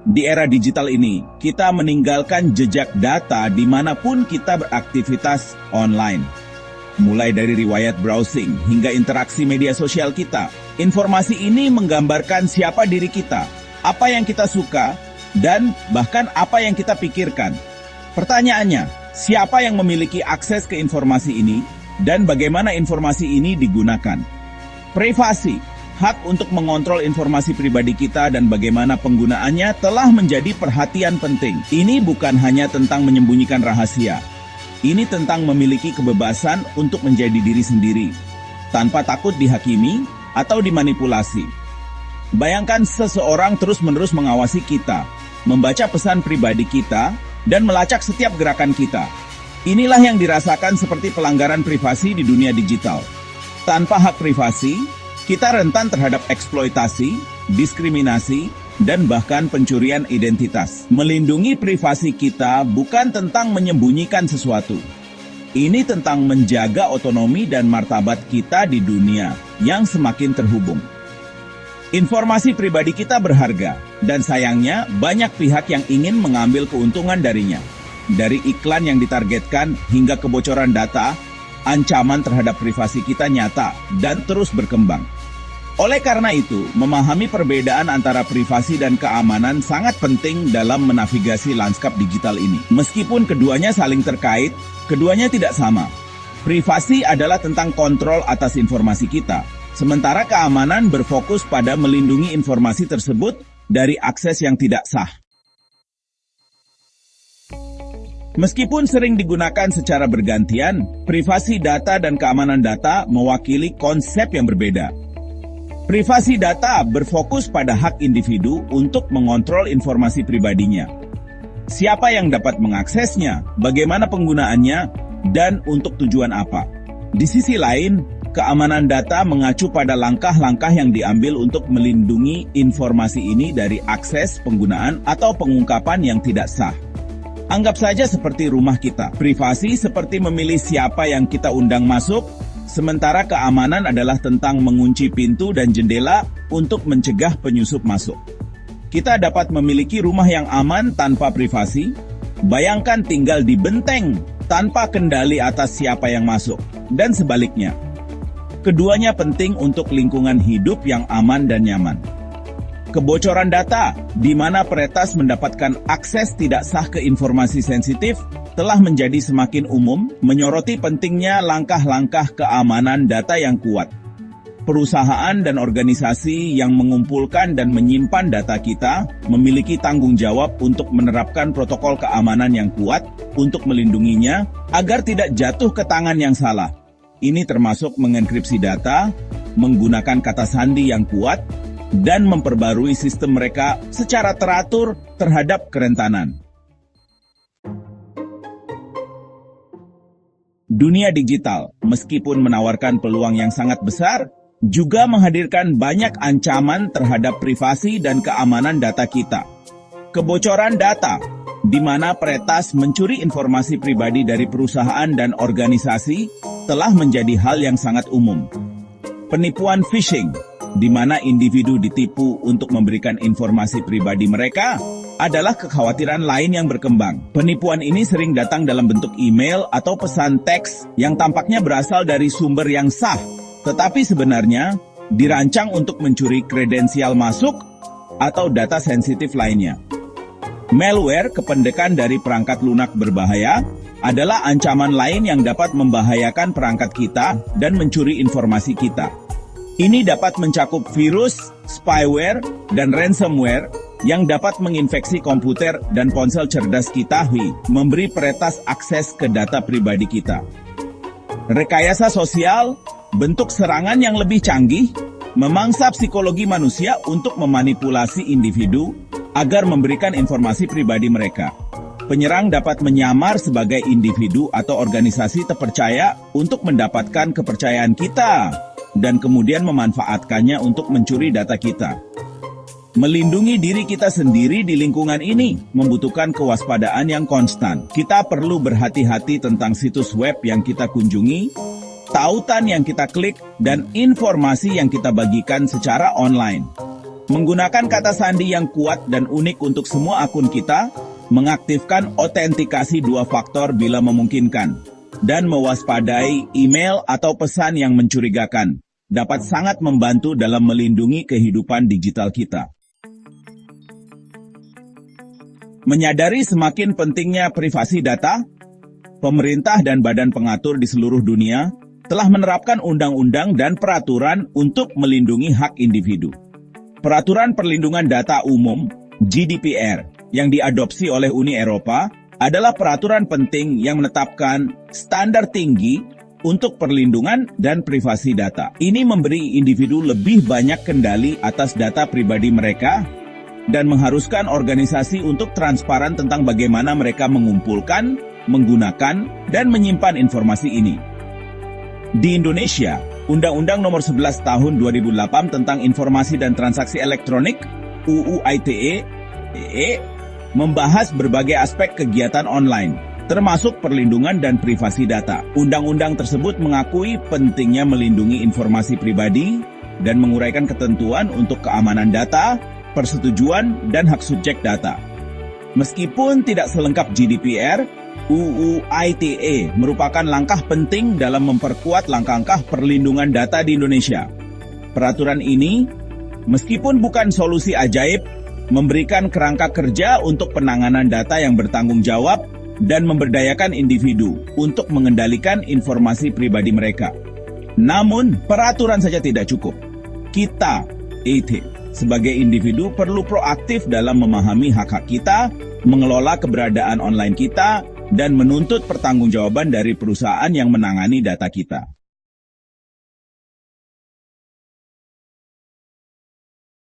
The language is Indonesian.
Di era digital ini, kita meninggalkan jejak data dimanapun kita beraktivitas online. Mulai dari riwayat browsing hingga interaksi media sosial kita, informasi ini menggambarkan siapa diri kita, apa yang kita suka, dan bahkan apa yang kita pikirkan. Pertanyaannya, siapa yang memiliki akses ke informasi ini dan bagaimana informasi ini digunakan? Privasi, hak untuk mengontrol informasi pribadi kita dan bagaimana penggunaannya telah menjadi perhatian penting. Ini bukan hanya tentang menyembunyikan rahasia. Ini tentang memiliki kebebasan untuk menjadi diri sendiri, tanpa takut dihakimi atau dimanipulasi. Bayangkan seseorang terus-menerus mengawasi kita, membaca pesan pribadi kita, dan melacak setiap gerakan kita. Inilah yang dirasakan seperti pelanggaran privasi di dunia digital. Tanpa hak privasi, kita rentan terhadap eksploitasi, diskriminasi, dan bahkan pencurian identitas. Melindungi privasi kita bukan tentang menyembunyikan sesuatu. Ini tentang menjaga otonomi dan martabat kita di dunia yang semakin terhubung. Informasi pribadi kita berharga, dan sayangnya banyak pihak yang ingin mengambil keuntungan darinya. Dari iklan yang ditargetkan hingga kebocoran data, ancaman terhadap privasi kita nyata dan terus berkembang. Oleh karena itu, memahami perbedaan antara privasi dan keamanan sangat penting dalam menavigasi lanskap digital ini. Meskipun keduanya saling terkait, keduanya tidak sama. Privasi adalah tentang kontrol atas informasi kita, sementara keamanan berfokus pada melindungi informasi tersebut dari akses yang tidak sah. Meskipun sering digunakan secara bergantian, privasi data dan keamanan data mewakili konsep yang berbeda. Privasi data berfokus pada hak individu untuk mengontrol informasi pribadinya. Siapa yang dapat mengaksesnya, bagaimana penggunaannya, dan untuk tujuan apa. Di sisi lain, keamanan data mengacu pada langkah-langkah yang diambil untuk melindungi informasi ini dari akses, penggunaan, atau pengungkapan yang tidak sah. Anggap saja seperti rumah kita. Privasi seperti memilih siapa yang kita undang masuk, sementara keamanan adalah tentang mengunci pintu dan jendela untuk mencegah penyusup masuk. Kita dapat memiliki rumah yang aman tanpa privasi. Bayangkan tinggal di benteng tanpa kendali atas siapa yang masuk, dan sebaliknya. Keduanya penting untuk lingkungan hidup yang aman dan nyaman. Kebocoran data, di mana peretas mendapatkan akses tidak sah ke informasi sensitif, telah menjadi semakin umum, menyoroti pentingnya langkah-langkah keamanan data yang kuat. Perusahaan dan organisasi yang mengumpulkan dan menyimpan data kita memiliki tanggung jawab untuk menerapkan protokol keamanan yang kuat untuk melindunginya agar tidak jatuh ke tangan yang salah. Ini termasuk mengenkripsi data, menggunakan kata sandi yang kuat, dan memperbarui sistem mereka secara teratur terhadap kerentanan. Dunia digital, meskipun menawarkan peluang yang sangat besar, juga menghadirkan banyak ancaman terhadap privasi dan keamanan data kita. Kebocoran data, di mana peretas mencuri informasi pribadi dari perusahaan dan organisasi, telah menjadi hal yang sangat umum. Penipuan phishing, di mana individu ditipu untuk memberikan informasi pribadi mereka, adalah kekhawatiran lain yang berkembang. Penipuan ini sering datang dalam bentuk email atau pesan teks yang tampaknya berasal dari sumber yang sah, tetapi sebenarnya dirancang untuk mencuri kredensial masuk atau data sensitif lainnya. Malware, kependekan dari perangkat lunak berbahaya, adalah ancaman lain yang dapat membahayakan perangkat kita dan mencuri informasi kita. Ini dapat mencakup virus, spyware, dan ransomware yang dapat menginfeksi komputer dan ponsel cerdas kita, memberi peretas akses ke data pribadi kita. Rekayasa sosial, bentuk serangan yang lebih canggih, memangsa psikologi manusia untuk memanipulasi individu agar memberikan informasi pribadi mereka. Penyerang dapat menyamar sebagai individu atau organisasi terpercaya untuk mendapatkan kepercayaan kita, dan kemudian memanfaatkannya untuk mencuri data kita. Melindungi diri kita sendiri di lingkungan ini membutuhkan kewaspadaan yang konstan. Kita perlu berhati-hati tentang situs web yang kita kunjungi, tautan yang kita klik, dan informasi yang kita bagikan secara online. Menggunakan kata sandi yang kuat dan unik untuk semua akun kita, mengaktifkan autentikasi 2 faktor bila memungkinkan, dan mewaspadai email atau pesan yang mencurigakan, dapat sangat membantu dalam melindungi kehidupan digital kita. Menyadari semakin pentingnya privasi data, pemerintah dan badan pengatur di seluruh dunia telah menerapkan undang-undang dan peraturan untuk melindungi hak individu. Peraturan Perlindungan Data Umum (GDPR) yang diadopsi oleh Uni Eropa adalah peraturan penting yang menetapkan standar tinggi untuk perlindungan dan privasi data. Ini memberi individu lebih banyak kendali atas data pribadi mereka dan mengharuskan organisasi untuk transparan tentang bagaimana mereka mengumpulkan, menggunakan, dan menyimpan informasi ini. Di Indonesia, Undang-Undang Nomor 11 Tahun 2008 tentang Informasi dan Transaksi Elektronik (UU ITE) membahas berbagai aspek kegiatan online, termasuk perlindungan dan privasi data. Undang-undang tersebut mengakui pentingnya melindungi informasi pribadi dan menguraikan ketentuan untuk keamanan data, persetujuan, dan hak subjek data. Meskipun tidak selengkap GDPR, UU ITE merupakan langkah penting dalam memperkuat langkah-langkah perlindungan data di Indonesia. Peraturan ini, meskipun bukan solusi ajaib, memberikan kerangka kerja untuk penanganan data yang bertanggung jawab dan memberdayakan individu untuk mengendalikan informasi pribadi mereka. Namun, peraturan saja tidak cukup. Kita, sebagai individu perlu proaktif dalam memahami hak-hak kita, mengelola keberadaan online kita, dan menuntut pertanggungjawaban dari perusahaan yang menangani data kita.